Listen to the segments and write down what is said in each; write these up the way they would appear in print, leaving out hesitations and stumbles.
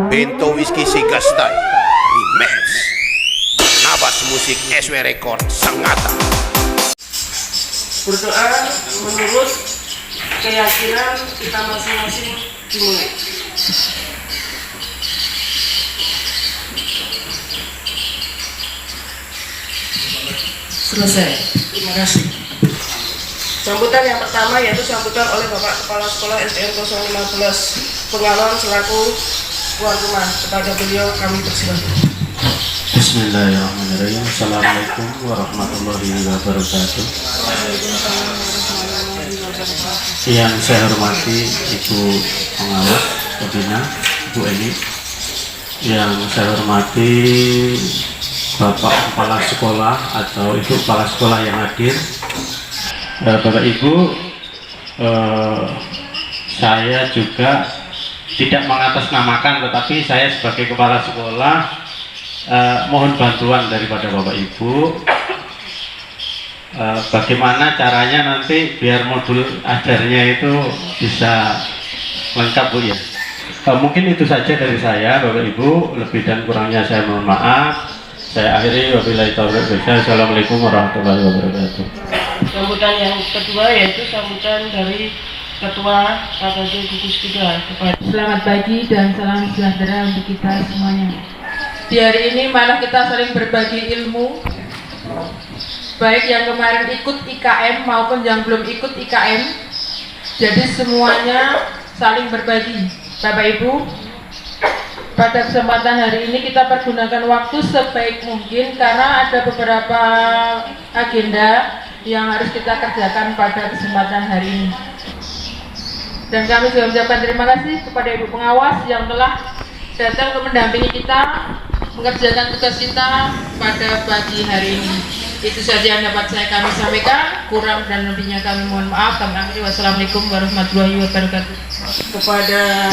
Bento Whisky Sigastai Remix. Nabas musik SW Record Sangatta. Berdoa menurut keyakinan kita masing-masing dimulai. Selesai. Terima kasih. Sambutan yang pertama yaitu sambutan oleh Bapak Kepala Sekolah SDN 015 Pengalon selaku tuan rumah. Kepada beliau kami persilakan. Bismillahirrahmanirrahim. Assalamualaikum warahmatullahi wabarakatuh. Yang saya hormati Ibu Pengawas Pembina, Ibu Eni. Yang saya hormati Bapak Kepala Sekolah atau Ibu Kepala Sekolah yang hadir. Bapak Ibu, saya juga tidak mengatasnamakan, tetapi saya sebagai Kepala Sekolah mohon bantuan daripada Bapak Ibu. Bagaimana caranya nanti biar modul ajarnya itu bisa lengkap, Bu ya. Mungkin itu saja dari saya, Bapak Ibu. Lebih dan kurangnya saya mohon maaf. Saya akhiri, wabillahi taufiq. Assalamualaikum warahmatullahi wabarakatuh. Sambutan yang kedua yaitu sambutan dari Ketua KKJ Gugus Tiga. Selamat pagi dan salam sejahtera untuk kita semuanya. Di hari ini malah kita saling berbagi ilmu, baik yang kemarin ikut IKM maupun yang belum ikut IKM. Jadi semuanya saling berbagi. Bapak Ibu, pada kesempatan hari ini kita pergunakan waktu sebaik mungkin karena ada beberapa agenda yang harus kita kerjakan pada kesempatan hari ini. Dan kami juga mengucapkan terima kasih kepada Ibu Pengawas yang telah datang untuk mendampingi kita mengerjakan tugas kita pada pagi hari ini. Itu saja yang dapat kami sampaikan. Kurang dan lebihnya kami mohon maaf. Kami akhiri. Wassalamualaikum warahmatullahi wabarakatuh. Kepada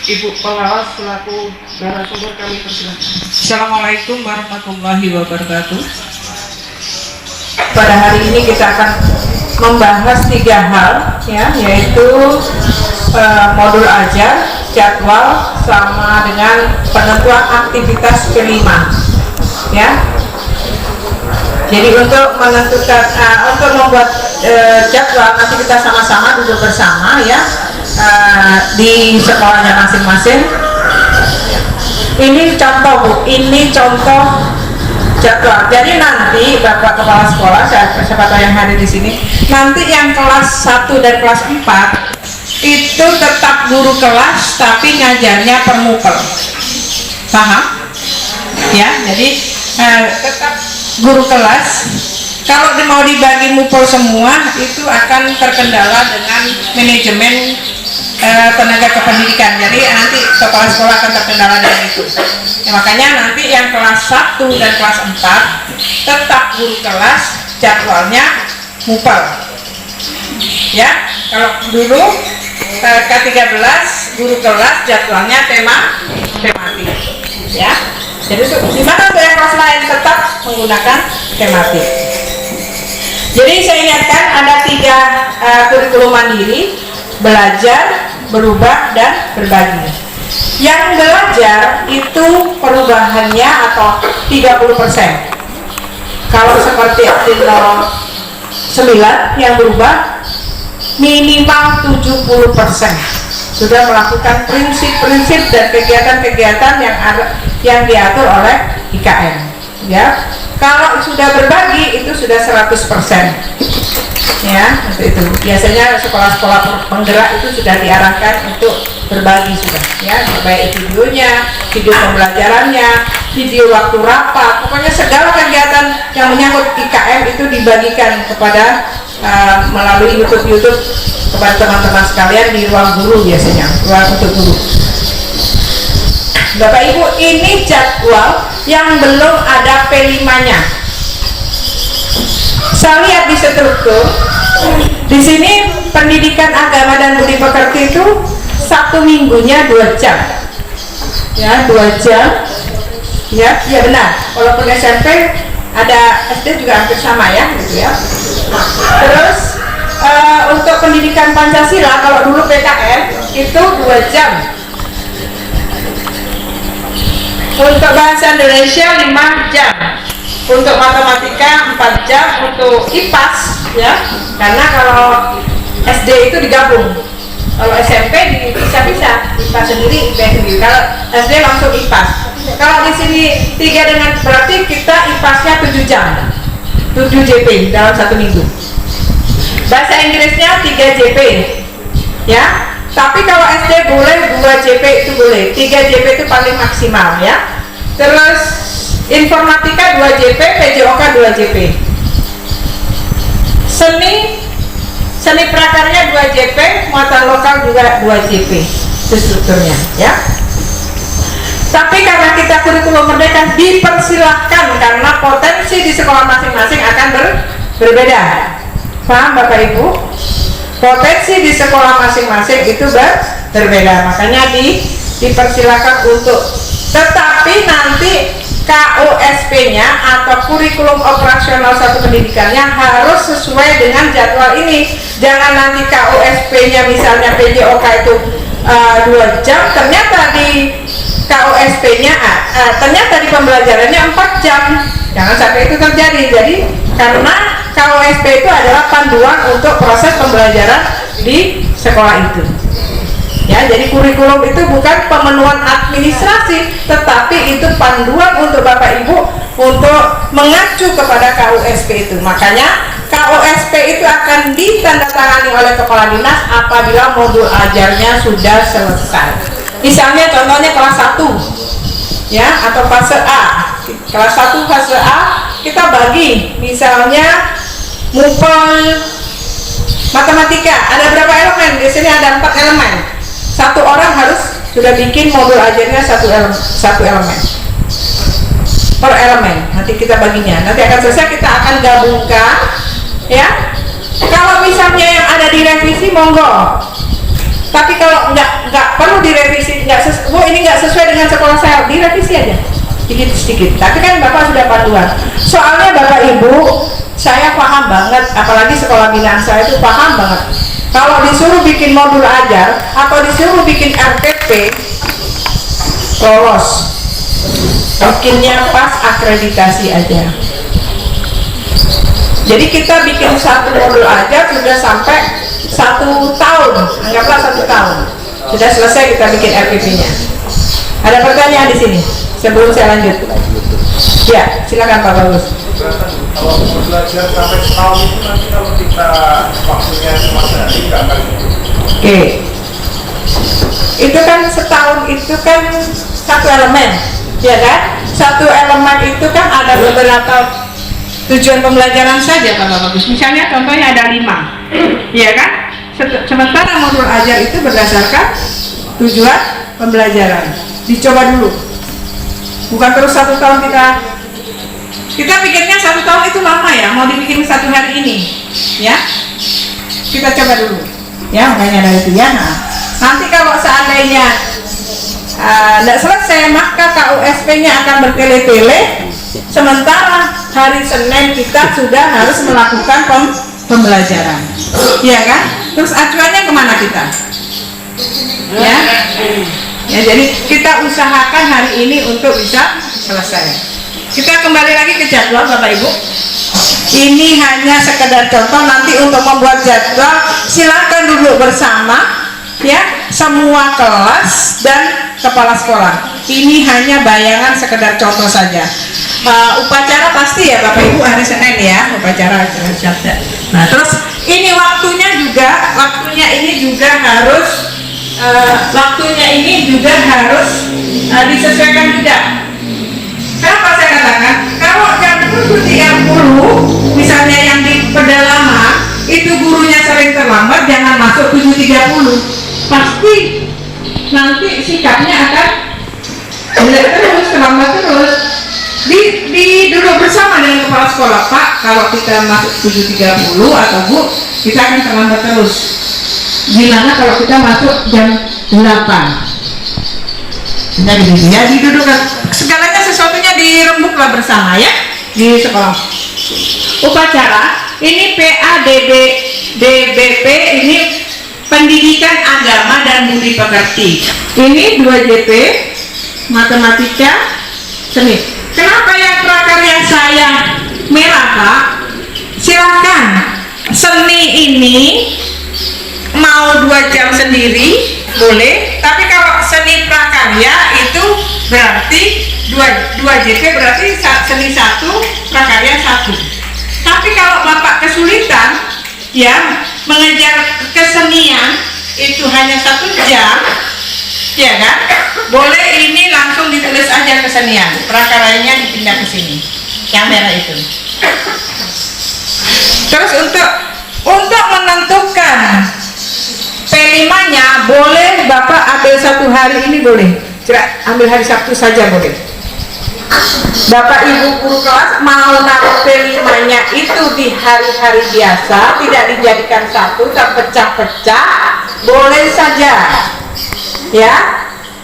Ibu Pengawas selaku narasumber kami persilakan. Assalamualaikum warahmatullahi wabarakatuh. Pada hari ini kita akan membahas 3 hal, ya, yaitu modul ajar, jadwal, sama dengan penentuan aktivitas kelima, ya. Jadi untuk menentukan, untuk membuat jadwal nanti kita sama-sama duduk bersama, ya, di sekolahnya masing-masing. Ini contoh, Bu. Ini contoh jadwal. Jadi nanti Bapak Kepala Sekolah, siapa tahu yang hadir di sini, nanti yang kelas 1 dan kelas 4 itu tetap guru kelas tapi ngajarnya per mupel. Paham? Ya, jadi tetap guru kelas. Kalau mau dibagi mupel semua itu akan terkendala dengan manajemen tenaga kependidikan. Jadi nanti kepala sekolah akan terkendala dengan itu. Ya, makanya nanti yang kelas 1 dan kelas 4 tetap guru kelas, jadwalnya mupel. Ya, kalau dulu K13 guru kelas, jadwalnya tematik. Ya. Jadi di mana untuk yang kelas lain tetap menggunakan tematik. Jadi saya ingatkan ada 3 kurikulum mandiri: belajar, berubah, dan berbagi. Yang belajar itu perubahannya atau 30%. Kalau seperti aktif 09 yang berubah minimal 70% sudah melakukan prinsip-prinsip dan kegiatan-kegiatan yang diatur oleh IKM. Ya, kalau sudah berbagi itu sudah 100%. Ya, itu biasanya sekolah-sekolah penggerak itu sudah diarahkan untuk berbagi sudah, ya, baik videonya, video pembelajarannya, video waktu rapat, pokoknya segala kegiatan yang menyangkut IKM itu dibagikan kepada melalui YouTube kepada teman-teman sekalian di ruang guru, biasanya ruang untuk guru. Bapak Ibu, ini jadwal yang belum ada P5-nya. Saya lihat di struktur di sini pendidikan agama dan budi pekerti itu 1 minggunya 2 jam, ya, 2 jam, ya, ya benar. Walaupun SMP ada, SD juga hampir sama, ya, gitu ya. Terus untuk pendidikan Pancasila, kalau dulu PKN itu 2 jam. Untuk bahasa Indonesia 5 jam. Untuk matematika 4 jam. Untuk IPAS ya, karena kalau SD itu digabung. Kalau SMP bisa-bisa IPA sendiri, IPS sendiri. Kalau SD langsung IPAS. Kalau di sini 3 dengan berarti kita IPASnya 7 jam. 7 JP dalam 1 minggu. Bahasa Inggrisnya 3 JP. Ya. Tapi kalau SD boleh 2 JP itu boleh. 3 JP itu paling maksimal ya. Terus informatika 2 JP, PJOK 2 JP. Seni prakarya 2 JP, muatan lokal juga 2 JP. Itu strukturnya ya. Tapi karena kita kurikulum merdeka dipersilahkan karena potensi di sekolah masing-masing akan berbeda. Paham Bapak Ibu? Potensi di sekolah masing-masing itu berbeda. Makanya dipersilahkan untuk, tetapi nanti KOSP-nya atau kurikulum operasional satu pendidikannya harus sesuai dengan jadwal ini. Jangan nanti KOSP-nya misalnya PJOK itu 2 jam, ternyata di KOSP-nya ternyata di pembelajarannya 4 jam. Jangan sampai itu terjadi. Jadi karena KOSP itu adalah panduan untuk proses pembelajaran di sekolah itu. Ya, jadi kurikulum itu bukan pemenuhan administrasi, tetapi itu panduan untuk Bapak Ibu untuk mengacu kepada KOSP itu. Makanya KOSP itu akan ditandatangani oleh kepala dinas apabila modul ajarnya sudah selesai. Misalnya contohnya kelas 1 ya, atau fase A. Kelas 1 fase A kita bagi, misalnya MUPEL matematika ada berapa elemen? Di sini ada 4 elemen. 1 orang harus sudah bikin modul ajarnya 1 elemen per elemen. Nanti kita baginya, nanti akan selesai, kita akan gabungkan ya. Kalau misalnya yang ada direvisi monggo, tapi kalau nggak perlu direvisi, ini nggak sesuai dengan sekolah saya, direvisi aja sedikit. Tapi kan Bapak sudah panduan. Soalnya Bapak Ibu, saya paham banget, apalagi sekolah binaan saya itu paham banget. Kalau disuruh bikin modul ajar atau disuruh bikin RPP, lolos. Bikinnya pas akreditasi aja. Jadi kita bikin 1 modul ajar sudah sampai 1 tahun, anggaplah 1 tahun. Sudah selesai kita bikin RPP-nya. Ada pertanyaan di sini sebelum saya lanjut? Ya, silakan Pak Bagus. Kalau belajar sampai setahun itu nanti kalau kita waktunya cuma sehari nggak akan. Oke. Itu kan setahun itu kan 1 elemen, ya kan? 1 elemen itu kan ada beberapa tujuan pembelajaran saja Pak Bagus. Misalnya contohnya ada 5, ya kan? Sementara modul ajar itu berdasarkan tujuan pembelajaran. Dicoba dulu. Bukan terus 1 tahun kita pikirnya 1 tahun itu lama ya, mau dibikin 1 hari ini, ya. Kita coba dulu, ya. Makanya dari itu ya. Nanti kalau seandainya tidak selesai, maka KUSP-nya akan bertele-tele. Sementara hari Senin kita sudah harus melakukan pembelajaran, ya kan? Terus acuannya kemana kita? Ya, jadi kita usahakan hari ini untuk bisa selesai. Kita kembali lagi ke jadwal Bapak Ibu. Ini hanya sekedar contoh, nanti untuk membuat jadwal silakan duduk bersama ya, semua kelas dan kepala sekolah. Ini hanya bayangan sekedar contoh saja. Upacara pasti ya Bapak Ibu hari Senin ya, upacara. Nah, terus ini waktunya ini juga harus disesuaikan juga. Kenapa saya katakan kalau jam 7.30 misalnya yang di pedalaman itu gurunya sering terlambat, jangan masuk 7.30, pasti nanti sikapnya akan terlambat terus. Duduk bersama dengan kepala sekolah, Pak, kalau kita masuk 7.30 atau Bu, kita akan terlambat terus. Gimana kalau kita masuk jam 8? Nah, gitu ya, didudukkan segalanya, sesuatunya dirembuklah bersama ya di sekolah. Upacara ini PADB DBP ini pendidikan agama dan budi pekerti. Ini 2 JP matematika seni. Kenapa yang prakarya saya merah, Pak? Silakan. Seni ini mau 2 jam sendiri boleh, tapi kalau seni prakarya itu berarti 2 JP, berarti seni 1, prakarya 1. Tapi kalau Bapak kesulitan ya mengejar kesenian itu hanya 1 jam, ya kan? Boleh ini langsung ditulis aja kesenian, prakaryanya dipindah ke sini, yang merah itu. Terus untuk menentukan P5-nya boleh Bapak ambil 1 hari ini boleh, ambil hari Sabtu saja boleh. Bapak Ibu guru kelas mau naruh P5-nya itu di hari-hari biasa, tidak dijadikan satu terpecah-pecah, boleh saja. Ya,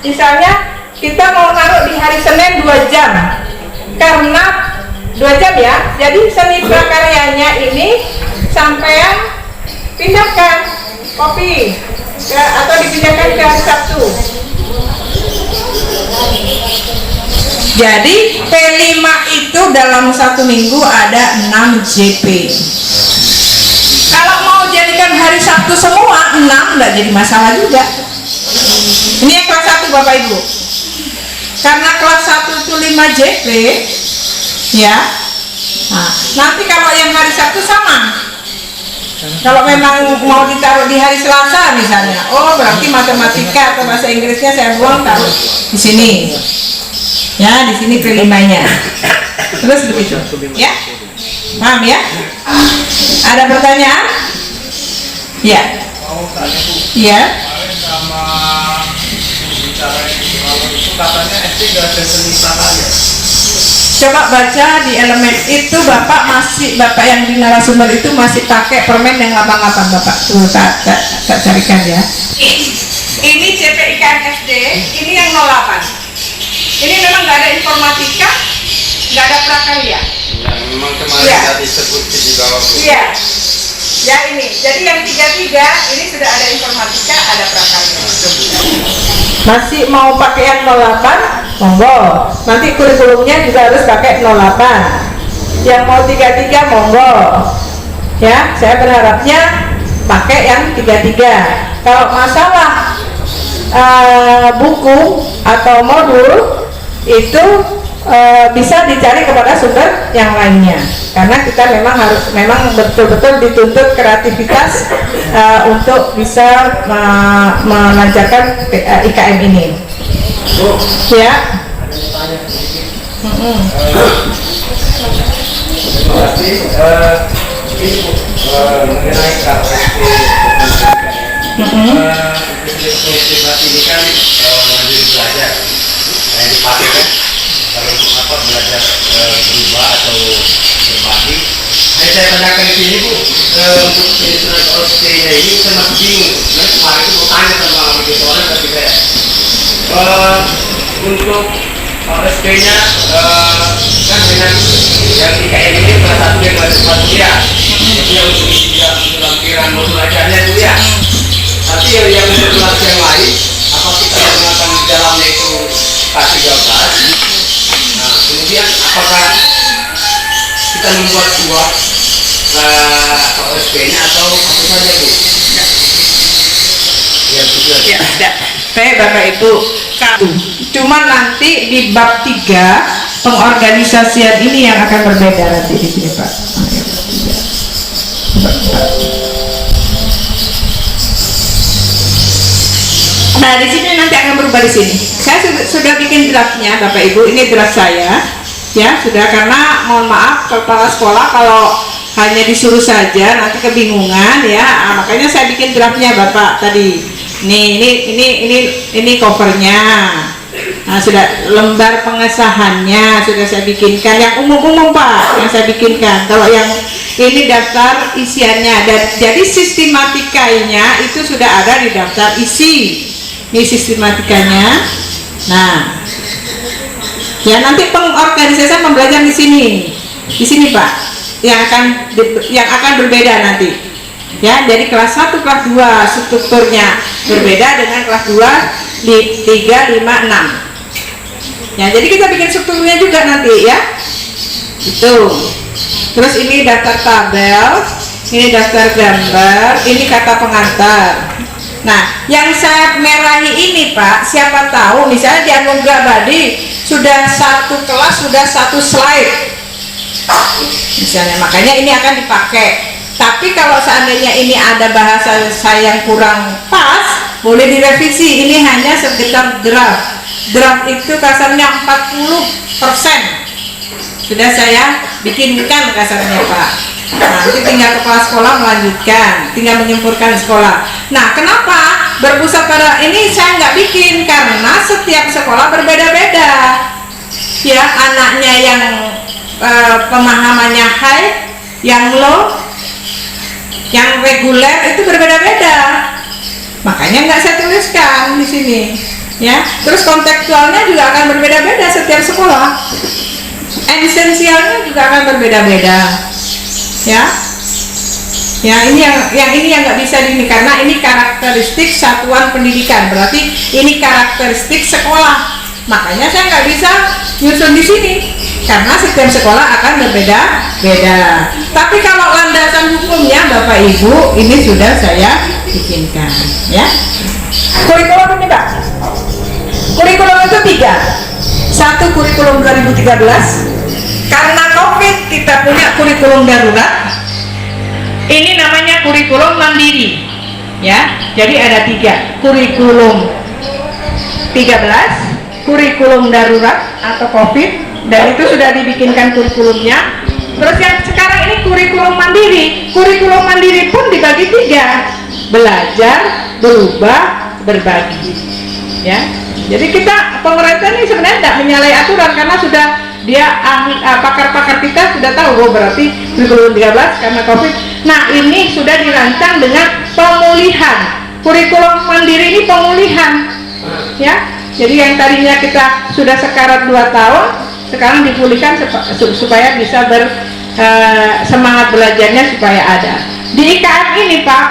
misalnya kita mau naruh di hari Senin 2 jam, karena 2 jam ya, jadi seni prakaryanya ini sampean pindahkan kopi ya, atau dipindahkan ke hari Sabtu. Jadi P5 itu dalam 1 minggu ada 6 JP. Kalau mau jadikan hari Sabtu semua 6 nggak jadi masalah juga. Ini yang kelas 1 Bapak Ibu. Karena kelas 1 itu 5 JP ya. Nah, nanti kalau yang hari Sabtu sama. Kalau memang mau ditaruh di hari Selasa misalnya, oh berarti matematika atau bahasa Inggrisnya saya buang taruh di sini. Ya, di sini P5-nya. Terus begitu. Ya. Paham ya? Ada pertanyaan? Ya. Mau tanya Bu, Iya. kemarin sama bicara itu katanya SD nggak ada seni prakarya. Coba baca di elemen itu Bapak yang di narasumber itu masih pakai permen yang lapang-lapang Bapak. Tuh tak carikan ya. Ini CPIKM SD, ini yang 08. Ini memang nggak ada informatika, nggak ada prakarya. Ya, memang kemarin Iya. tadi sebut di bawah. Iya. Ya ini. Jadi yang 33 ini sudah ada informatika, ada prakarya. Masih mau pakai yang 08? Monggo. Nanti kurikulumnya juga harus pakai 08. Yang mau 33 monggo. Ya, saya berharapnya pakai yang 33. Kalau masalah buku atau modul itu bisa dicari kepada sumber yang lainnya, karena kita memang betul-betul dituntut kreativitas untuk bisa melancarkan IKM ini. Ya. Terima kasih. Ini Bu, mengenai KPP sistemati ini kan mandiri belajar. Yang dipakai kan kalau apa belajar berubah atau berbagi. Saya tanyakan di sini Bu, untuk penyusunan OSP-nya ini saya masih bingung. Nah, kemarin itu mau tanya sama begitu orang tapi saya untuk OSP-nya kan dengan yang IKM ini salah satu yang ada ya. Jadi untuk lampiran modul ajarnya itu ya. Tapi yang untuk kelas yang lain, apa kita menggunakan di dalamnya itu K13? Nah, kemudian apakah kita membuat dua OSP-nya atau apa saja Bu? Ya, betul. Ya, baik Bapak Ibu. Cuma nanti di bab 3 pengorganisasian ini yang akan berbeda nanti di sini Pak. Nah di sini nanti akan berubah di sini. Saya sudah bikin draftnya Bapak Ibu. Ini draft saya, ya sudah, karena mohon maaf kepala sekolah kalau hanya disuruh saja nanti kebingungan ya. Makanya saya bikin draftnya Bapak tadi. Nih ini covernya. Nah sudah lembar pengesahannya sudah saya bikinkan yang umum-umum Pak yang saya bikinkan. Kalau yang ini daftar isiannya dan jadi sistematikanya itu sudah ada di daftar isi. Ini sistematikanya. Nah, ya nanti pengorganisasian pembelajaran di sini Pak, yang akan berbeda nanti. Ya, jadi kelas 1, kelas 2 strukturnya berbeda dengan kelas 2 di 3, 5, 6. Ya, jadi kita bikin strukturnya juga nanti ya. Itu. Terus ini daftar tabel, ini daftar gambar, ini kata pengantar. Nah, yang saya merahi ini Pak, siapa tahu misalnya di Anugerah Badi sudah satu kelas, sudah satu slide misalnya, makanya ini akan dipakai. Tapi kalau seandainya ini ada bahasa saya yang kurang pas, boleh direvisi. Ini hanya sekedar draft. Draft itu kasarnya 40% sudah saya bikinkan kasarnya Pak. Nanti tinggal kepala sekolah melanjutkan, tinggal menyempurnakan sekolah. Nah, kenapa berpusat pada ini saya nggak bikin? Karena setiap sekolah berbeda-beda. Ya, anaknya yang pemahamannya high, yang low, yang reguler itu berbeda-beda. Makanya nggak saya tuliskan di sini. Ya, terus kontekstualnya juga akan berbeda-beda setiap sekolah. Esensialnya juga akan berbeda-beda. Ya, ini yang nggak bisa ini karena ini karakteristik satuan pendidikan, berarti ini karakteristik sekolah. Makanya saya nggak bisa nyusun di sini karena setiap sekolah akan berbeda-beda. Tapi kalau landasan hukumnya Bapak Ibu ini sudah saya bikinkan. Ya, kurikulum ini Pak. Kurikulum itu 3. Satu kurikulum 2013. Karena COVID kita punya kurikulum darurat. Ini namanya kurikulum mandiri. Ya, jadi ada 3. Kurikulum 13, kurikulum darurat atau COVID, dan itu sudah dibikinkan kurikulumnya. Terus yang sekarang ini kurikulum mandiri. Kurikulum mandiri pun dibagi 3. Belajar, berubah, berbagi. Ya. Jadi kita pemerintah ini sebenarnya tidak menyalahi aturan karena sudah dia pakar-pakar kita sudah tahu berarti kurikulum 13 karena COVID. Nah, ini sudah dirancang dengan pemulihan. Kurikulum mandiri ini pemulihan. Ya. Jadi yang tadinya kita sudah sekarat 2 tahun, sekarang dipulihkan supaya bisa semangat belajarnya supaya ada. Di IKM ini Pak,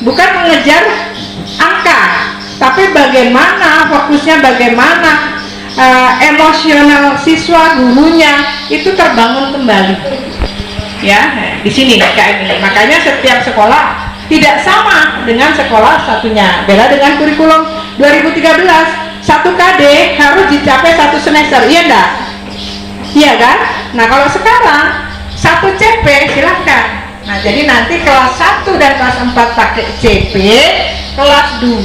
bukan mengejar angka, tapi bagaimana fokusnya, bagaimana emosional siswa, gurunya itu terbangun kembali. Ya, di sini IKM ini. Makanya setiap sekolah tidak sama dengan sekolah satunya. Beda dengan kurikulum 2013. 1 KD harus dicapai 1 semester, iya enggak? Iya kan? Nah, kalau sekarang 1 CP silahkan. Nah, jadi nanti kelas 1 dan kelas 4 pakai CP, kelas 2,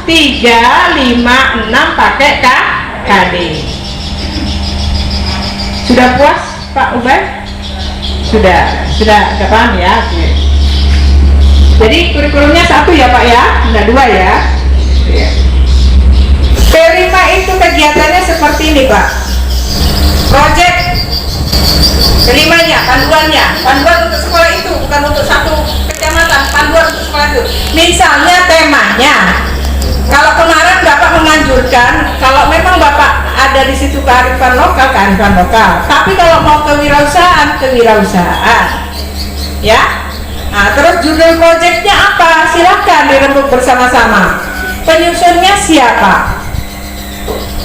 3, 5, 6 pakai KD. Sudah puas Pak Ubay? Sudah paham ya? Jadi kurikulumnya 1 ya Pak ya, enggak 2 ya. P5 itu kegiatannya seperti ini Pak. Project kelimanya, panduan untuk sekolah itu, bukan untuk satu kecamatan, panduan untuk sekolah itu. Misalnya temanya, kalau kemarin Bapak menganjurkan, kalau memang Bapak ada di situ kearifan lokal. Tapi kalau mau kewirausahaan, ya. Nah, terus judul projectnya apa? Silakan dirembuk bersama-sama. Penyusunnya siapa?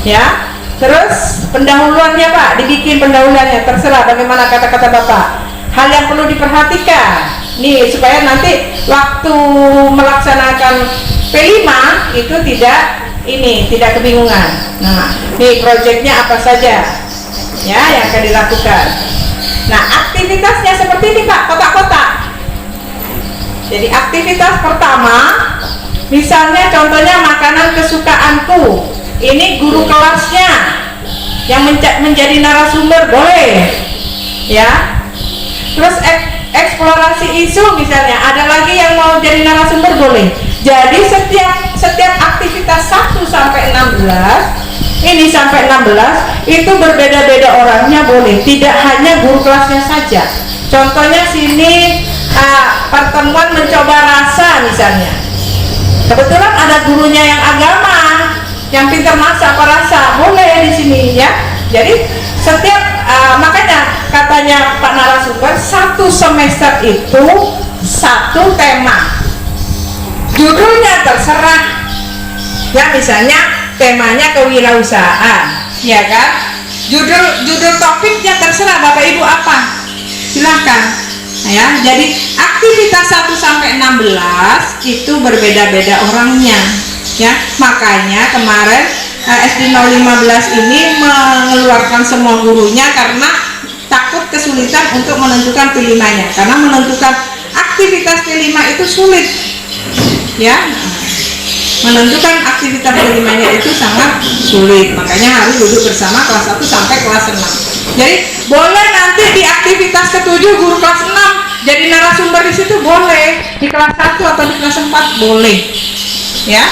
Ya, terus pendahuluannya Pak, dibikin pendahuluannya, terserah bagaimana kata-kata Bapak. Hal yang perlu diperhatikan nih supaya nanti waktu melaksanakan P5 itu tidak kebingungan. Nah, nih proyeknya apa saja ya yang akan dilakukan. Nah, aktivitasnya seperti ini Pak, kotak-kotak. Jadi aktivitas pertama, misalnya contohnya makanan kesukaanku. Ini guru kelasnya yang menjadi narasumber boleh, ya. Terus eksplorasi isu misalnya, ada lagi yang mau jadi narasumber boleh. Jadi setiap aktivitas 1 sampai 16, ini sampai 16 itu berbeda-beda orangnya boleh, tidak hanya guru kelasnya saja. Contohnya sini pertemuan mencoba rasa misalnya. Kebetulan ada gurunya yang agama, yang pintar masak apa rasa, boleh di sini ya. Jadi setiap makanya katanya Pak narasumber 1 semester itu satu tema. Judulnya terserah. Ya misalnya temanya kewirausahaan, ya kan? Judul topiknya terserah Bapak Ibu apa. Silahkan. Ya, jadi aktivitas 1 sampai 16 itu berbeda-beda orangnya. Ya, makanya kemarin SD 015 ini mengeluarkan semua gurunya karena takut kesulitan untuk menentukan P5-nya. Karena menentukan aktivitas P5 itu sulit. Ya. Menentukan aktivitas P5-nya itu sangat sulit, makanya harus duduk bersama kelas 1 sampai kelas 6. Jadi boleh nanti di aktivitas ke-7 guru kelas 6 jadi narasumber di situ, boleh di kelas 1 atau di kelas 4 boleh, ya.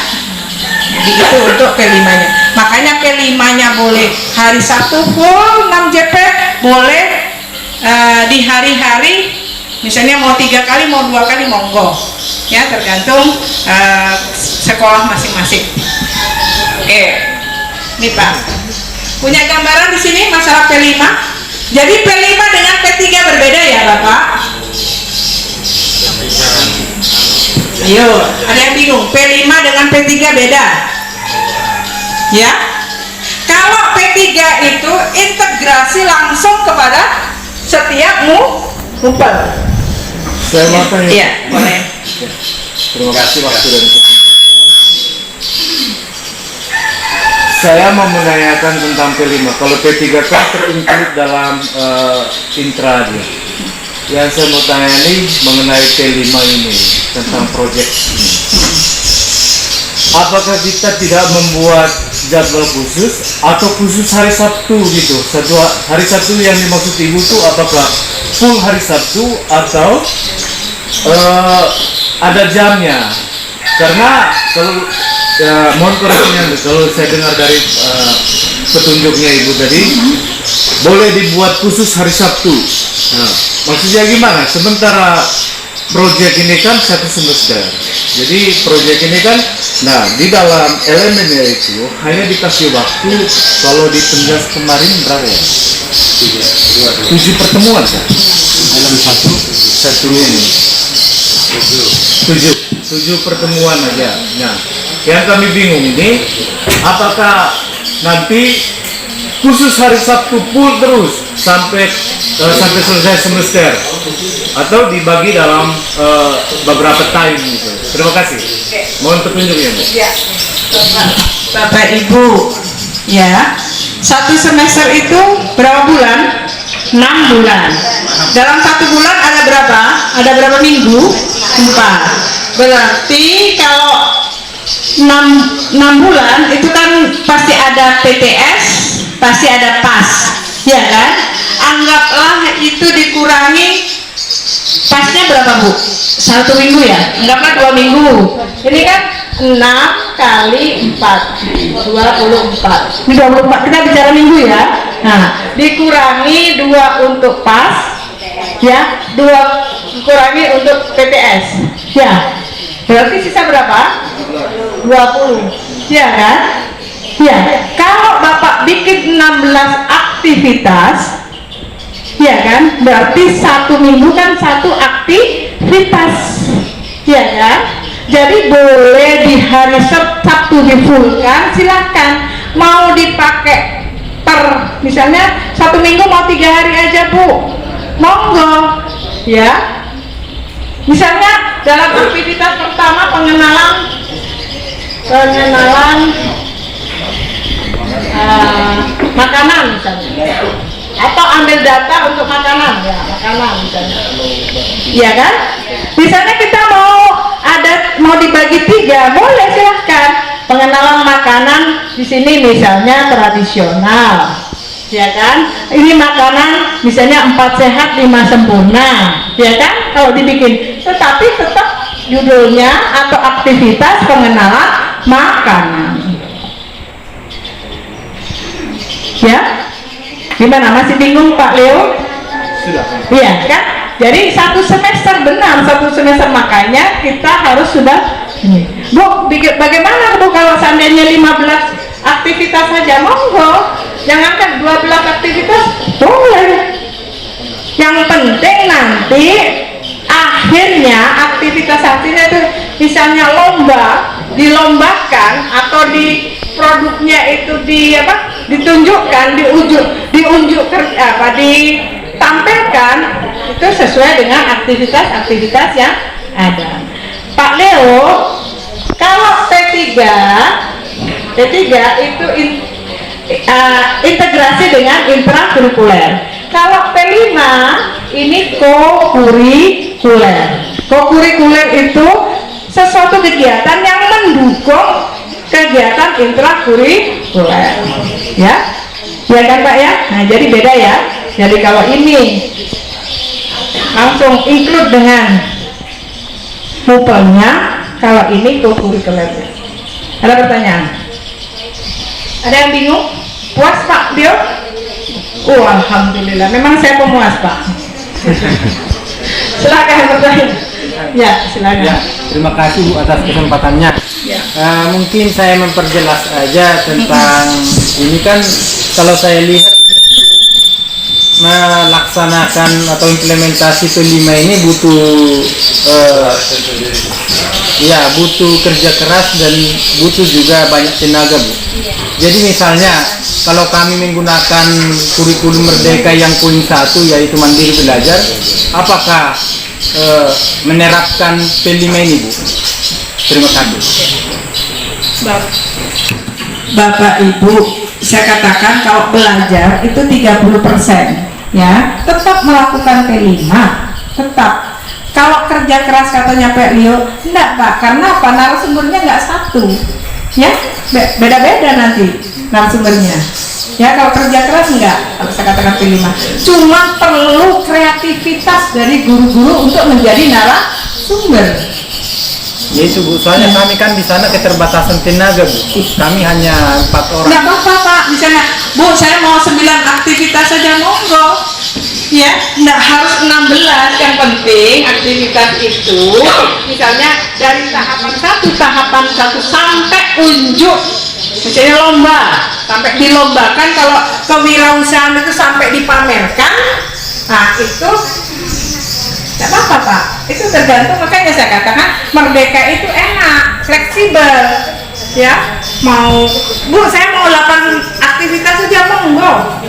Jadi itu untuk P5-nya. Makanya P5-nya boleh hari Sabtu full 6 JP, boleh di hari-hari misalnya mau 3 kali, mau 2 kali, monggo, ya tergantung sekolah masing-masing. Oke, ini Pak punya gambaran di sini masalah P5. Jadi P5 dengan P3 berbeda ya Bapak? Ayo, ada yang bingung? P5 dengan P3 beda? Ya? Kalau P3 itu integrasi langsung kepada setiap mupel. Saya mau tanya. Iya, boleh. Terima kasih waktu dan kesempatan. Saya mau menanyakan tentang P5. Kalau P3 kan terinclude dalam intra dia. Yang saya mau tanya ini mengenai P5 ini tentang proyek ini. Apakah kita tidak membuat jadwal khusus atau khusus hari Sabtu gitu? Hari Sabtu yang dimaksud Ibu itu apakah full hari Sabtu atau ada jamnya? Karena kalau mohon koreksinya, kalau saya dengar dari petunjuknya Ibu tadi, boleh dibuat khusus hari Sabtu. Nah, maksudnya gimana? Sementara proyek ini kan 1 semester. Jadi proyek ini kan, nah di dalam elemennya itu hanya dikasih waktu, kalau di Tenggas kemarin berapa ya? 7 pertemuan kan? Dalam satu ini. 7 pertemuan aja. Nah, yang kami bingung ini, apakah nanti khusus hari Sabtu full terus sampai selesai semester, atau dibagi dalam beberapa time gitu. Terima kasih. Mohon petunjuknya, Bu. Ya, Bapak Ibu, ya, 1 semester itu berapa bulan? 6 bulan. Dalam 1 bulan ada berapa? Ada berapa minggu? 4. Berarti kalau 6 bulan itu kan pasti ada PTS, pasti ada PAS, ya kan? Anggaplah itu dikurangi, pasnya berapa Bu? 1 minggu ya? Anggaplah 2 minggu. Ini kan 6 kali 4, 24. Ini 24, kita bicara minggu ya. Nah, dikurangi 2 untuk PAS, ya, 2 dikurangi untuk PTS, ya. Berarti sisa berapa? 20, ya kan? Ya, kalau Bapak bikin 16 aktivitas, ya kan? Berarti 1 minggu kan 1 aktivitas, ya kan? Jadi boleh di hari Sabtu difulkan, silahkan. Mau dipakai misalnya 1 minggu mau 3 hari aja Bu, monggo, ya. Misalnya dalam aktivitas pertama pengenalan makanan misalnya, atau ambil data untuk makanan, ya makanan misalnya, ya kan? Misalnya kita mau dibagi 3, boleh silahkan. Pengenalan makanan di sini misalnya tradisional, ya kan? Ini makanan misalnya 4 sehat 5 sempurna, ya kan? Kalau dibikin, tetapi tetap judulnya atau aktivitas pengenalan makanan. Ya, gimana? Masih bingung Pak Leo? Sudah. Iya kan? Jadi 1 semester, benar 1 semester, makanya kita harus sudah ini. Bu, bagaimana Bu kalau seandainya 15 aktivitas saja? Monggo, jangankan 12 aktivitas, boleh. Yang penting nanti akhirnya aktivitas-aktivitas itu misalnya lomba, dilombakan atau di produknya itu ditunjukkan, ditampilkan itu sesuai dengan aktivitas-aktivitas yang ada. Pak Leo, kalau P3 itu integrasi dengan intrakurikuler. Kalau P5 ini kokurikuler. Kokurikuler itu sesuatu kegiatan yang mendukung kegiatan intrakurikuler, ya kan Pak ya. Nah jadi beda ya. Jadi kalau ini langsung include dengan pupilnya, kalau ini kokurikulernya. Ada pertanyaan? Ada yang bingung? Puas Pak Dio? Oh alhamdulillah, memang saya pemuas Pak. Silakan bertanya. Ya silakan. Ya, terima kasih Bu atas kesempatannya. Ya. Mungkin saya memperjelas aja tentang ini kan, kalau saya lihat melaksanakan atau implementasi P5 ini butuh butuh kerja keras dan butuh juga banyak tenaga Bu. Jadi misalnya kalau kami menggunakan kurikulum Merdeka yang poin 1 yaitu mandiri belajar, apakah menerapkan P5 ini Bu? Terima kasih. Bapak Ibu, saya katakan kalau belajar itu 30%, ya, tetap melakukan P5, tetap. Kalau kerja keras katanya Pak Leo, enggak Pak, karena apa? Narasumbernya enggak satu, ya, beda-beda nanti narasumbernya. Ya, kalau kerja keras enggak, kalau saya katakan P5. Cuma perlu kreativitas dari guru-guru untuk menjadi narasumber. Ya itu Bu, soalnya kami kan di sana keterbatasan tenaga Bu. Kami hanya 4 orang. Enggak apa-apa Pak, misalnya Bu saya mau 9 aktivitas saja monggo. Ya, enggak harus 16, yang penting aktivitas itu misalnya dari tahapan 1 sampai unjuk. Misalnya lomba, sampai dilombakan, kalau kewirausahaan itu sampai dipamerkan. Nah, itu tidak apa-apa Pak, itu tergantung. Makanya saya katakan Merdeka itu enak, fleksibel, ya. Mau Bu saya mau 8 aktivitas saja monggo,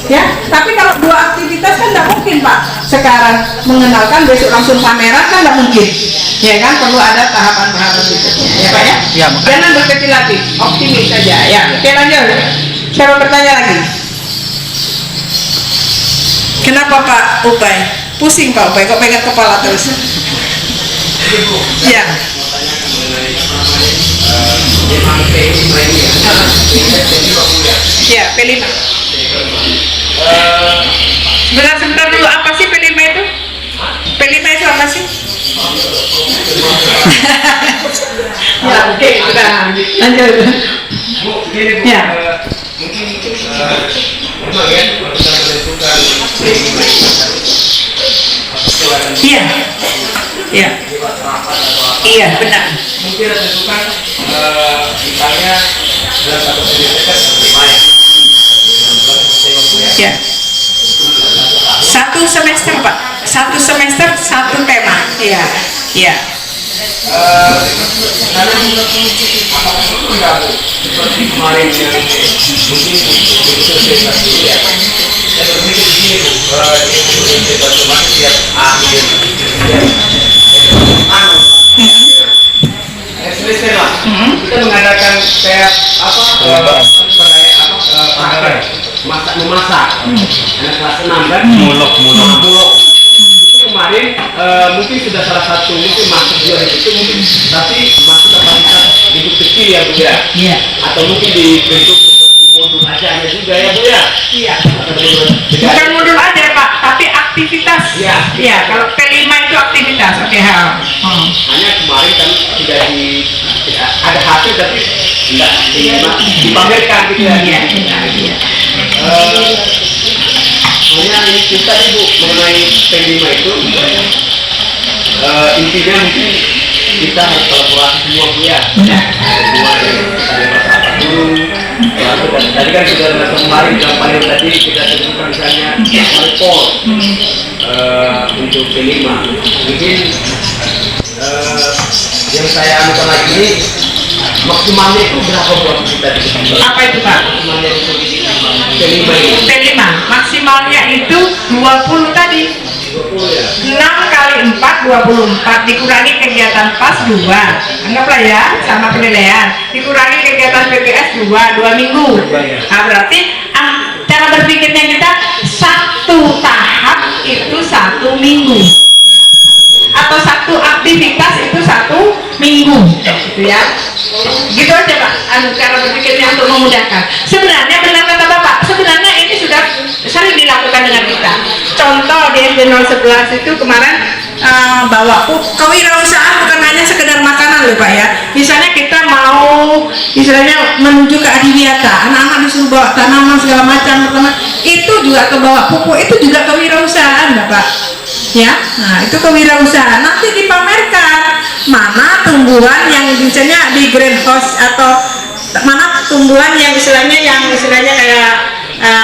ya. Tapi kalau 2 aktivitas kan tidak mungkin Pak. Sekarang mengenalkan besok langsung pameran kan tidak mungkin, ya kan. Perlu ada tahapan-tahapan berikutnya, ya Pak ya. Ya, Jangan berkecil hati, optimis saja ya. Oke lanjut. Siapa bertanya lagi? Kenapa Pak Ubay? Pusing Pak Ubay, kok pegang kepala terus? Ya. Ya, P5. Sebentar dulu, apa sih P5 itu? P5 itu apa sih? Ya, oke, sudah. Lanjut. Ya. Mungkin memang ya kalau kita menentukan Iya. Iya. Iya, benar. mungkin kita tentukan misalnya dalam satu semester kan 5 ya. Ya. 1 semester Pak. 1 semester 1 tema. Iya. Iya. Karena apakah itu menggabung seperti kemarin yang mungkin begitu presentasi ya. Saya berpikir di sini Bu, presentasi bagaimana tiap akhir semester lah. Kita mengadakan kayak masak memasak. Anak kelas 6 kan? Mulok. Itu kemarin mungkin sudah salah satu mungkin masuk juga itu mungkin, tapi masuk kapasitas hidup kecil ya Bu ya. Iya. Atau mungkin dibentuk seperti modul aja juga ya Bu ya. Iya. Bukan modul aja Pak, tapi aktivitas. Iya. Iya, kalau P5 itu aktivitas. Oke, Hanya kemarin kan tidak ada hasil tapi tidak dipamerkan gitu ya. Iya. Hanya ini kita Ibu mengenai P5 itu intinya mungkin kita harus kolaborasi semua Bu ya. Semua yang kita dapat dulu, lalu tadi kan sudah kemarin yang paling tadi kita sebutkan misalnya Maripol untuk P5 mungkin yang saya anukan lagi ini maksimalnya itu berapa buat kita di sini? Apa itu Pak? Maksimalnya untuk P5 ini T5 maksimalnya itu 20 tadi. 20 ya? 6 kali 4 24 dikurangi kegiatan PAS 2, anggaplah ya sama penilaian, dikurangi kegiatan PTS 2 minggu. Nah berarti cara berpikirnya kita satu tahap itu 1 minggu atau satu aktivitas itu 1 minggu gitu ya, gitu aja Pak cara berpikirnya untuk memudahkan. Sebenarnya benar kata Bapak, sebenarnya ini sudah sering dilakukan dengan kita. Contoh di SD 011 itu kemarin bawa kewirausahaan bukan hanya sekedar makanan loh Pak ya. Misalnya kita mau istilahnya menuju ke adiwiyata, anak-anak disuruh bawa tanaman segala macam, itu juga ke bawa pupuk, itu juga kewirausahaan Bapak ya. Nah itu kewirausahaan, nanti dipamerkan mana tumbuhan yang misalnya di greenhouse atau mana tumbuhan yang istilahnya kayak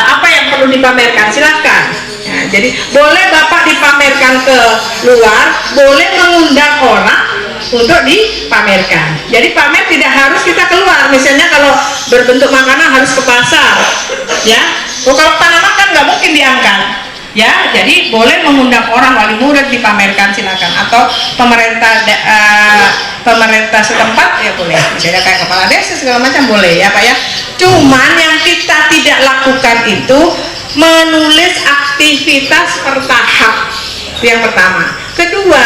apa yang perlu dipamerkan, silahkan ya, jadi boleh Bapak dipamerkan ke luar, boleh mengundang orang untuk dipamerkan. Jadi pamer tidak harus kita keluar, misalnya kalau berbentuk makanan harus ke pasar ya. Kalau tanaman kan nggak mungkin diangkat ya, jadi boleh mengundang orang, wali murid dipamerkan silakan, atau pemerintah setempat ya boleh, misalnya kayak kepala desa segala macam boleh ya Pak ya. Cuman yang kita tidak lakukan itu menulis aktivitas bertahap, yang pertama. Kedua,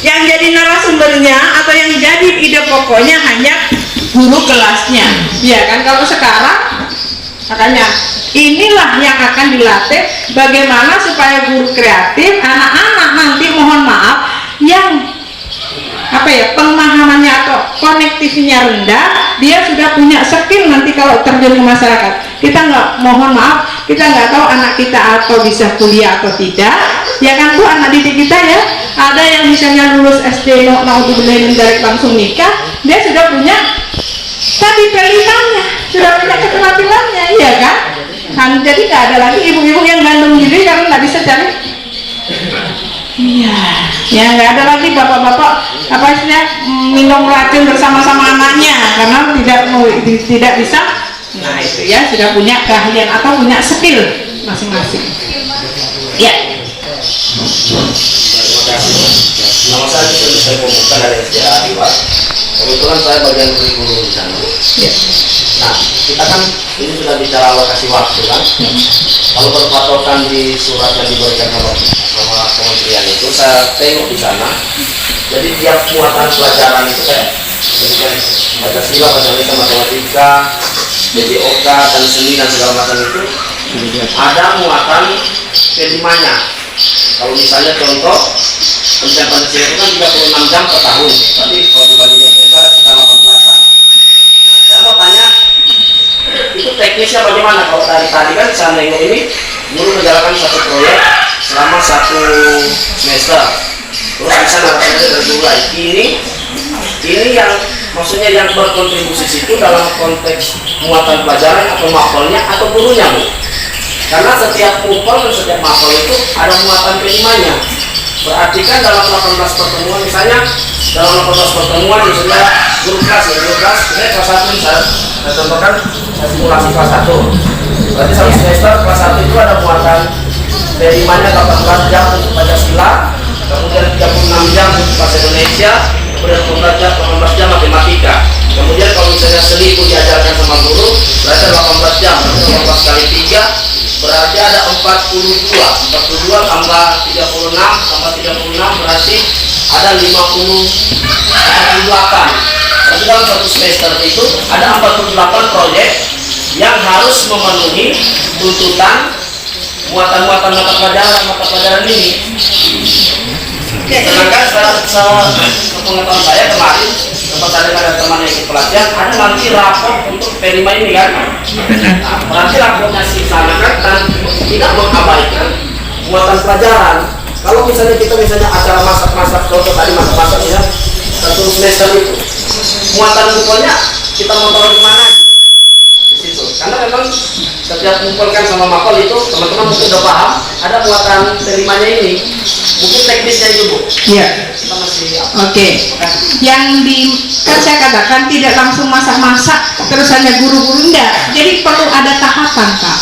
yang jadi narasumbernya atau yang jadi ide pokoknya hanya guru kelasnya ya kan. Kalau sekarang makanya inilah yang akan dilatih, bagaimana supaya guru kreatif, anak-anak nanti mohon maaf yang pemahamannya atau konektifnya rendah, dia sudah punya skill nanti kalau terjun ke masyarakat. Kita nggak, mohon maaf, kita nggak tahu anak kita atau bisa kuliah atau tidak ya kan Bu, anak didik kita ya, ada yang misalnya lulus SD dari langsung nikah, dia sudah punya tadi pilihannya, sudah punya keterampilannya iya kan. Jadi nggak ada lagi ibu-ibu yang gantung diri karena nggak bisa cari. Iya, ya nggak ada lagi bapak-bapak minum racun bersama-sama anaknya karena tidak bisa. Nah itu ya sudah punya keahlian atau punya skill masing-masing. Ya. Nama saya itu saya Pemuka dari SDA Adiwa. Kebetulan saya bagian kurikulum di sana. Ya. Nah, kita kan ini sudah bicara alokasi waktu kan. Kalau berpatokan di surat yang diberikan sama kementerian itu, saya tengok di sana. Jadi tiap muatan pelajaran itu kayak Pancasila, Pancasila, matematika, BBOK dan seni dan segala macam itu ada muatan P5-nya. Kalau misalnya contoh pendidikan Pancasila itu kan 36 jam per tahun, tapi kalau dibagi desa kita 18-an. Nah, saya mau tanya, itu teknisnya bagaimana? Kalau tadi kan saya nengok ini guru menjalankan satu proyek selama 1 semester, terus bisa narasinya terjulai. Ini yang maksudnya yang berkontribusi situ dalam konteks muatan pelajaran atau mapelnya atau gurunya Bu? Karena setiap mapel dan setiap mapel itu ada muatan P5-nya. Berarti kan dalam 18 pertemuan misalnya, dalam 18 pertemuan misalnya guru kelas saya kelas 1 saya contohkan saya simulasi kelas 1. Berarti satu semester kelas 1 itu ada muatan P5-nya 18 jam untuk Pancasila, kemudian 36 jam untuk bahasa Indonesia, kemudian 18 jam matematika. Kemudian kalau misalnya seni itu diajarkan sama guru, berarti 18 jam, 18 kali 3 berarti ada 42 tambah 36 berarti ada 48. Berarti dalam satu semester itu ada 48 proyek yang harus memenuhi tuntutan muatan-muatan mata pelajaran ini. Sedangkan pengetahuan saya kemarin tempat ada teman yang ikut pelatihan ada nanti rapor untuk P5 ini kan. Nah, berarti rapornya si sana kan tidak mengabaikan muatan pelajaran. Kalau misalnya kita acara masak-masak, contoh tadi masak-masak ya, satu semester itu muatan bukunya kita mau taruh di mana? teman-teman setiap kumpulkan sama mapel itu teman-teman mungkin udah paham ada muatan terimanya ini, mungkin teknisnya itu Bu. Iya. Kita masih Oke. Yang kan saya katakan tidak langsung masak-masak terus hanya guru-guru, enggak. Jadi perlu ada tahapan, Pak.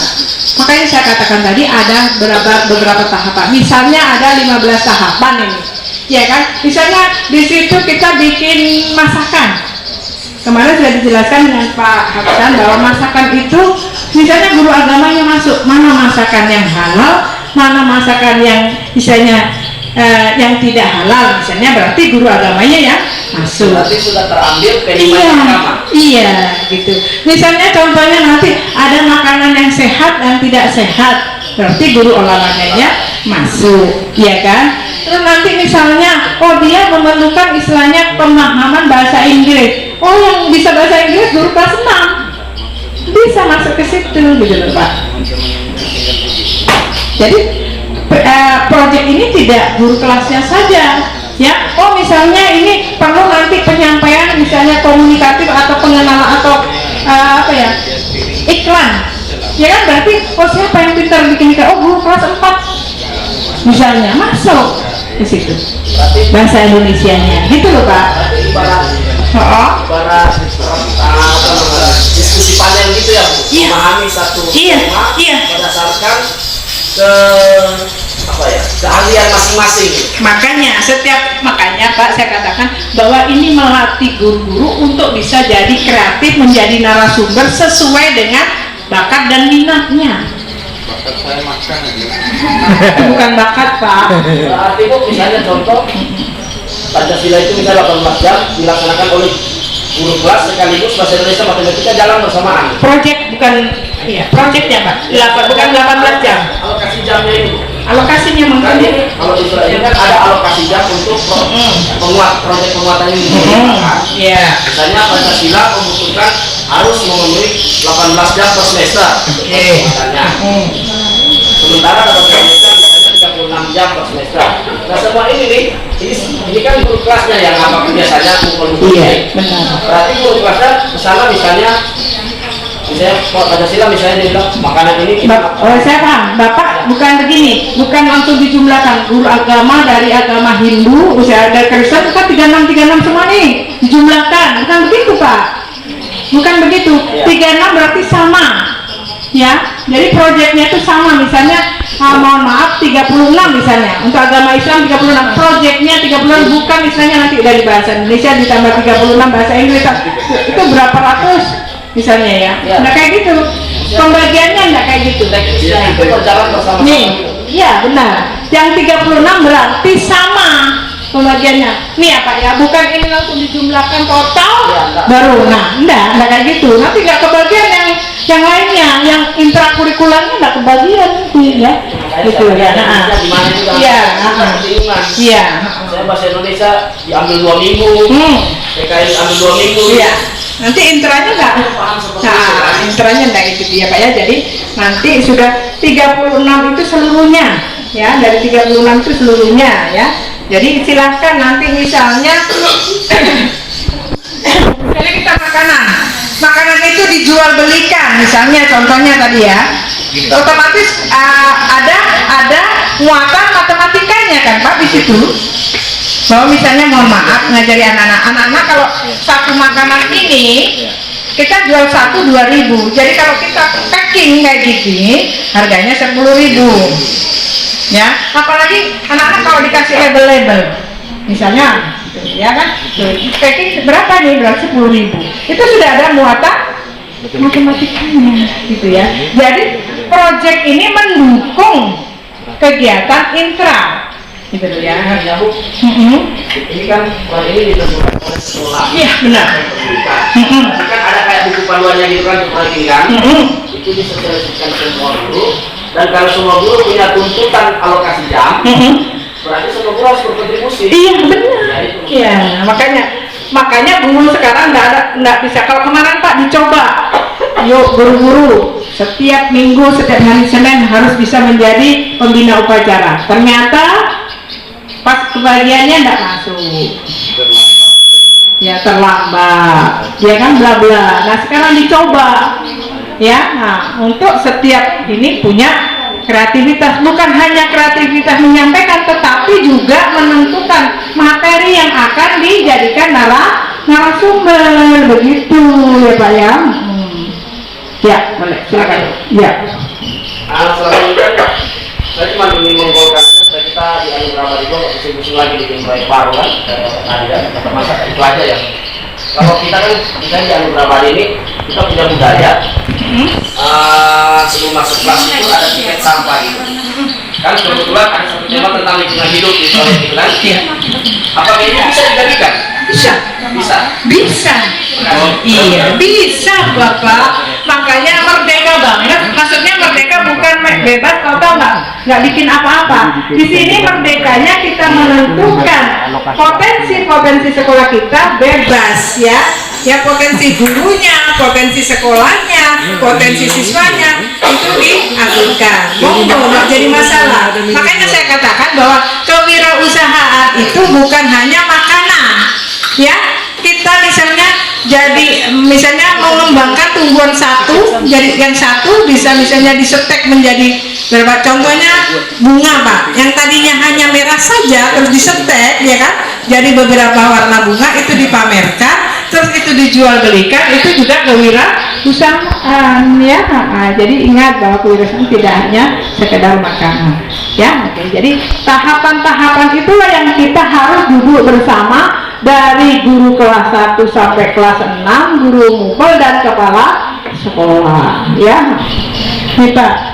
Makanya saya katakan tadi ada beberapa tahapan. Misalnya ada 15 tahapan ini. Ya kan? Misalnya di situ kita bikin masakan. Kemarin sudah dijelaskan dengan Pak Hapsan bahwa masakan itu misalnya guru agamanya masuk, mana masakan yang halal, mana masakan yang misalnya yang tidak halal, misalnya berarti guru agamanya yang masuk. berarti sudah terambil kelimanya agama. Iya, gitu. Misalnya contohnya nanti ada makanan yang sehat dan tidak sehat, berarti guru olahraganya masuk, ya kan? Terus nanti misalnya, oh dia memerlukan istilahnya pemahaman bahasa Inggris. Oh yang bisa bahasa Inggris guru kelas 6 bisa masuk ke situ, gitu loh Pak. Jadi proyek ini tidak guru kelasnya saja. Ya, oh misalnya ini perlu nanti penyampaian misalnya komunikatif atau pengenalan atau iklan, ya kan berarti oh siapa yang pintar bikin iklan, oh guru kelas 4 misalnya masuk di situ bahasa Indonesianya, gitu loh Pak. Ibarat diskusi panel gitu ya Bu, memahami satu tema berdasarkan keahlian masing-masing. Makanya Pak saya katakan bahwa ini melatih guru-guru untuk bisa jadi kreatif, menjadi narasumber sesuai dengan bakat dan minatnya. Bakat saya makan aja. Bukan bakat Pak. Berarti Bu, misalnya contoh Pancasila itu misalnya 18 jam dilaksanakan oleh guru kelas sekaligus bahasa Indonesia matematika jalan bersamaan. Project bukan, iya projectnya Pak. Bukan 18 jam. Alokasi jamnya itu. Alokasinya Kan mungkin. ini kalau di Israel kan ada alokasi jam untuk proyek penguatan ini. Iya. Misalnya Pancasila membutuhkan harus memenuhi 18 jam per semester. Misalnya. Sementara dapat semester misalnya 36 jam per semester. Nah semua ini nih, ini kan guru kelasnya yang apa biasanya kumpul-kumpul. Iya, benar. Berarti guru kelasnya misalnya Pancasila misalnya dia bilang makanan ini Saya paham, Bapak bukan begini, bukan langsung dijumlahkan guru agama dari agama Hindu, usia ada Kristen kan 36 semua nih dijumlahkan, bukan begitu Pak, bukan begitu. 36 berarti sama, ya. Jadi proyeknya itu sama, misalnya mohon maaf 36 misalnya untuk agama Islam 36, proyeknya 36 bukan misalnya nanti dari bahasa Indonesia ditambah 36 bahasa Inggris, itu berapa ratus misalnya ya. Nggak kayak gitu, pembagiannya nggak kayak gitu. itu berjalan bersama. Nih, iya benar. Yang 36 berarti sama pembagiannya. Nih apa ya? Bukan ini langsung dijumlahkan total baru. Nah, enggak kayak gitu. Nanti nggak kebagian yang lainnya, yang intrakurikulernya nggak kebagian nanti ya. Gitu ya. Iya. Iya. Saya bahasa Indonesia diambil 2 minggu. PKS ambil 2 minggu. Iya. Nanti intranya nggak, intranya nggak gitu ya Pak ya. Jadi nanti sudah 36 itu seluruhnya ya, dari 36 itu seluruhnya ya. Jadi silahkan nanti misalnya misalnya kita makanan itu dijual belikan misalnya contohnya tadi ya, otomatis ada muatan matematikanya kan Pak di situ. Bahwa misalnya mohon maaf ngajari anak-anak kalau satu makanan ini kita jual 2.000, jadi kalau kita packing kayak gini harganya 10.000 ya. Apalagi anak-anak kalau dikasih label misalnya ya kan, packing berapa nih, berarti 10.000, itu sudah ada muatan matematikanya gitu ya. Jadi proyek ini mendukung kegiatan intra gitu ya. Ini kan ini ditentukan oleh sekolah. Iya benar. Kan ada kayak buku panduannya gitu kan, itu disosialisasikan ke semua guru. Dan kalau semua guru punya tuntutan alokasi jam, berarti semua guru harus berkontribusi. Iya benar. Iya makanya guru sekarang nggak bisa. Kalau kemarin Pak dicoba, yuk guru-guru setiap minggu, setiap hari Senin harus bisa menjadi pembina upacara. Ternyata pas kebagiannya enggak masuk, ya terlambat, ya kan bla bla. Nah sekarang dicoba, ya. Nah, untuk setiap ini punya kreativitas, bukan hanya kreativitas menyampaikan, tetapi juga menentukan materi yang akan dijadikan narasumber, begitu ya Pak ya. Ya, boleh, silakan. Ya. Selanjutnya saya cuma ingin menggolkan supaya kita di Anugerah Barigo nggak pusing-pusing lagi bikin proyek baru kan, ada masa itu aja ya. Kalau kita di Anugerah Bari ini kita punya budaya. Sebelum masuk kelas itu ada tiket sampah gitu. Kan kebetulan ada satu tema tentang lingkungan hidup di proyek itu kan. Apakah ini bisa dijadikan? Bisa. Iya, bisa Bapak. Makanya merdeka banget. Maksudnya merdeka bukan bebas, total nggak bikin apa-apa. Di sini merdekanya kita menentukan potensi sekolah kita bebas ya. Ya, potensi gurunya, potensi sekolahnya, potensi siswanya itu diaturkan. Monggo, nggak jadi masalah. Makanya saya katakan bahwa kewirausahaan itu bukan hanya makanan. Ya, kita misalnya mengembangkan tumbuhan satu, jadi yang satu bisa misalnya disetek menjadi berapa, contohnya bunga Pak, yang tadinya hanya merah saja terus disetek ya kan, jadi beberapa warna bunga itu dipamerkan, terus itu dijual belikan, itu juga kewirausahaan ya. Jadi ingat bahwa kewirausahaan tidak hanya sekedar makanan ya. Oke, jadi tahapan-tahapan itulah yang kita harus duduk bersama dari guru kelas 1 sampai kelas 6, guru mupel dan kepala sekolah ya. Kita